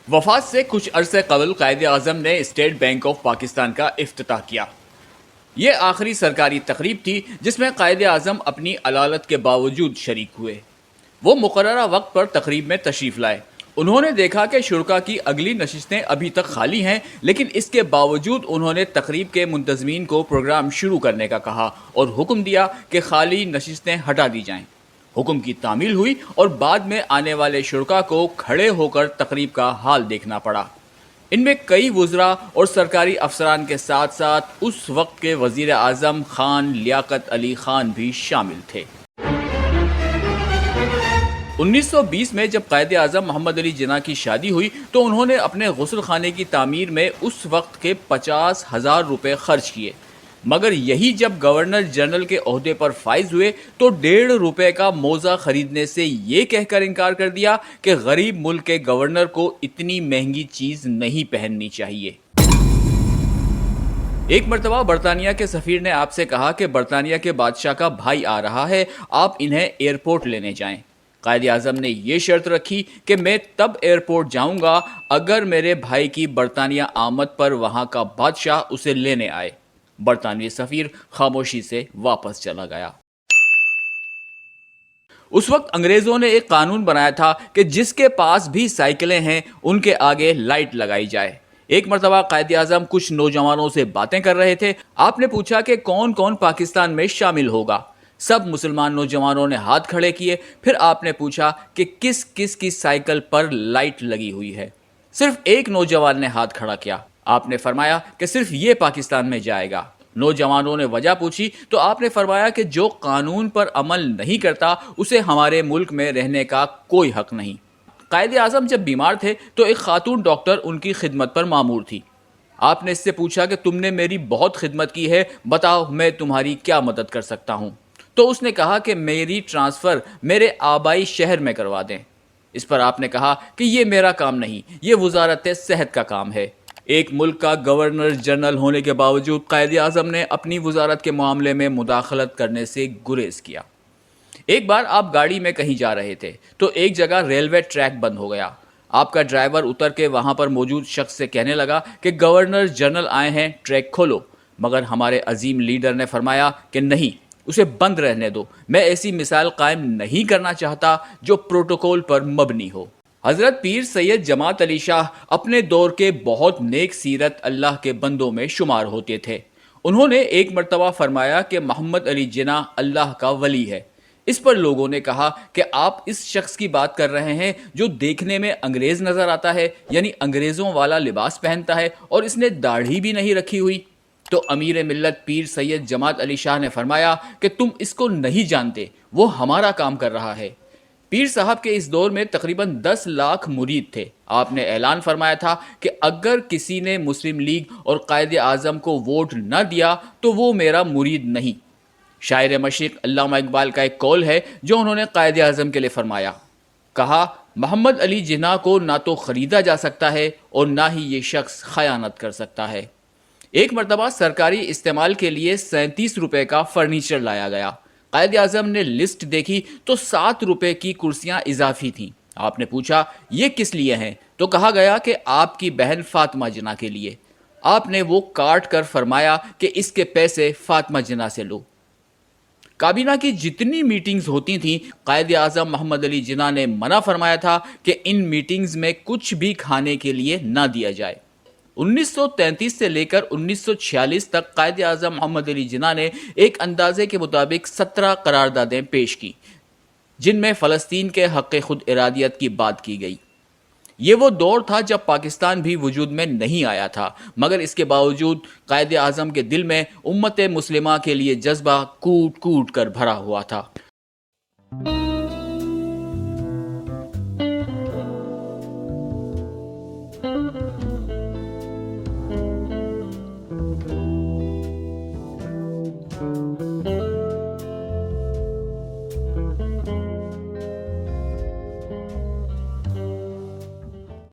وفات سے کچھ عرصے قبل قائد اعظم نے اسٹیٹ بینک آف پاکستان کا افتتاح کیا۔ یہ آخری سرکاری تقریب تھی جس میں قائد اعظم اپنی علالت کے باوجود شریک ہوئے۔ وہ مقررہ وقت پر تقریب میں تشریف لائے۔ انہوں نے دیکھا کہ شرکاء کی اگلی نشستیں ابھی تک خالی ہیں، لیکن اس کے باوجود انہوں نے تقریب کے منتظمین کو پروگرام شروع کرنے کا کہا اور حکم دیا کہ خالی نشستیں ہٹا دی جائیں۔ حکم کی تعمیل ہوئی اور بعد میں آنے والے شرکاء کو کھڑے ہو کر تقریب کا حال دیکھنا پڑا۔ ان میں کئی وزراء اور سرکاری افسران کے ساتھ ساتھ اس وقت کے وزیر اعظم خان لیاقت علی خان بھی شامل تھے۔ 1920 میں جب قائد اعظم محمد علی جناح کی شادی ہوئی تو انہوں نے اپنے غسل خانے کی تعمیر میں اس وقت کے 50,000 روپے خرچ کیے، مگر یہی جب گورنر جنرل کے عہدے پر فائز ہوئے تو 1.5 روپے کا موزہ خریدنے سے یہ کہہ کر انکار کر دیا کہ غریب ملک کے گورنر کو اتنی مہنگی چیز نہیں پہننی چاہیے۔ ایک مرتبہ برطانیہ کے سفیر نے آپ سے کہا کہ برطانیہ کے بادشاہ کا بھائی آ رہا ہے، آپ انہیں ایئرپورٹ لینے جائیں۔ قائد اعظم نے یہ شرط رکھی کہ میں تب ایئرپورٹ جاؤں گا اگر میرے بھائی کی برطانیہ آمد پر وہاں کا بادشاہ اسے لینے آئے۔ برطانوی سفیر خاموشی سے واپس چلا گیا۔ اس وقت انگریزوں نے ایک قانون بنایا تھا کہ جس کے پاس بھی سائیکلیں ہیں ان کے آگے لائٹ لگائی جائے۔ ایک مرتبہ قائد اعظم کچھ نوجوانوں سے باتیں کر رہے تھے۔ آپ نے پوچھا کہ کون کون پاکستان میں شامل ہوگا۔ سب مسلمان نوجوانوں نے ہاتھ کھڑے کیے۔ پھر آپ نے پوچھا کہ کس کس کی سائیکل پر لائٹ لگی ہوئی ہے۔ صرف ایک نوجوان نے ہاتھ کھڑا کیا۔ آپ نے فرمایا کہ صرف یہ پاکستان میں جائے گا۔ نوجوانوں نے وجہ پوچھی تو آپ نے فرمایا کہ جو قانون پر عمل نہیں کرتا اسے ہمارے ملک میں رہنے کا کوئی حق نہیں۔ قائد اعظم جب بیمار تھے تو ایک خاتون ڈاکٹر ان کی خدمت پر مامور تھی۔ آپ نے اس سے پوچھا کہ تم نے میری بہت خدمت کی ہے، بتاؤ میں تمہاری کیا مدد کر سکتا ہوں۔ تو اس نے کہا کہ میری ٹرانسفر میرے آبائی شہر میں کروا دیں۔ اس پر آپ نے کہا کہ یہ میرا کام نہیں، یہ وزارت صحت کا کام ہے۔ ایک ملک کا گورنر جنرل ہونے کے باوجود قائد اعظم نے اپنی وزارت کے معاملے میں مداخلت کرنے سے گریز کیا۔ ایک بار آپ گاڑی میں کہیں جا رہے تھے تو ایک جگہ ریلوے ٹریک بند ہو گیا۔ آپ کا ڈرائیور اتر کے وہاں پر موجود شخص سے کہنے لگا کہ گورنر جنرل آئے ہیں، ٹریک کھولو، مگر ہمارے عظیم لیڈر نے فرمایا کہ نہیں، اسے بند رہنے دو، میں ایسی مثال قائم نہیں کرنا چاہتا جو پروٹوکول پر مبنی ہو۔ حضرت پیر سید جماعت علی شاہ اپنے دور کے بہت نیک سیرت اللہ کے بندوں میں شمار ہوتے تھے۔ انہوں نے ایک مرتبہ فرمایا کہ محمد علی جناح اللہ کا ولی ہے۔ اس پر لوگوں نے کہا کہ آپ اس شخص کی بات کر رہے ہیں جو دیکھنے میں انگریز نظر آتا ہے، یعنی انگریزوں والا لباس پہنتا ہے، اور اس نے داڑھی بھی نہیں رکھی ہوئی۔ تو امیر ملت پیر سید جماعت علی شاہ نے فرمایا کہ تم اس کو نہیں جانتے، وہ ہمارا کام کر رہا ہے۔ پیر صاحب کے اس دور میں تقریباً 10 لاکھ مرید تھے۔ آپ نے اعلان فرمایا تھا کہ اگر کسی نے مسلم لیگ اور قائد اعظم کو ووٹ نہ دیا تو وہ میرا مرید نہیں۔ شاعر مشرق علامہ اقبال کا ایک قول ہے جو انہوں نے قائد اعظم کے لیے فرمایا، کہا محمد علی جناح کو نہ تو خریدا جا سکتا ہے اور نہ ہی یہ شخص خیانت کر سکتا ہے۔ ایک مرتبہ سرکاری استعمال کے لیے 37 روپے کا فرنیچر لایا گیا۔ قائد اعظم نے لسٹ دیکھی تو 7 روپے کی کرسیاں اضافی تھیں۔ آپ نے پوچھا یہ کس لیے ہیں؟ تو کہا گیا کہ آپ کی بہن فاطمہ جناح کے لیے۔ آپ نے وہ کاٹ کر فرمایا کہ اس کے پیسے فاطمہ جناح سے لو۔ کابینہ کی جتنی میٹنگز ہوتی تھیں، قائد اعظم محمد علی جناح نے منع فرمایا تھا کہ ان میٹنگز میں کچھ بھی کھانے کے لیے نہ دیا جائے۔ 1933 سے لے کر 1946 تک قائد اعظم محمد علی جناح نے ایک اندازے کے مطابق 17 قراردادیں پیش کی جن میں فلسطین کے حق خود ارادیت کی بات کی گئی۔ یہ وہ دور تھا جب پاکستان بھی وجود میں نہیں آیا تھا، مگر اس کے باوجود قائد اعظم کے دل میں امت مسلمہ کے لیے جذبہ کوٹ کوٹ کر بھرا ہوا تھا۔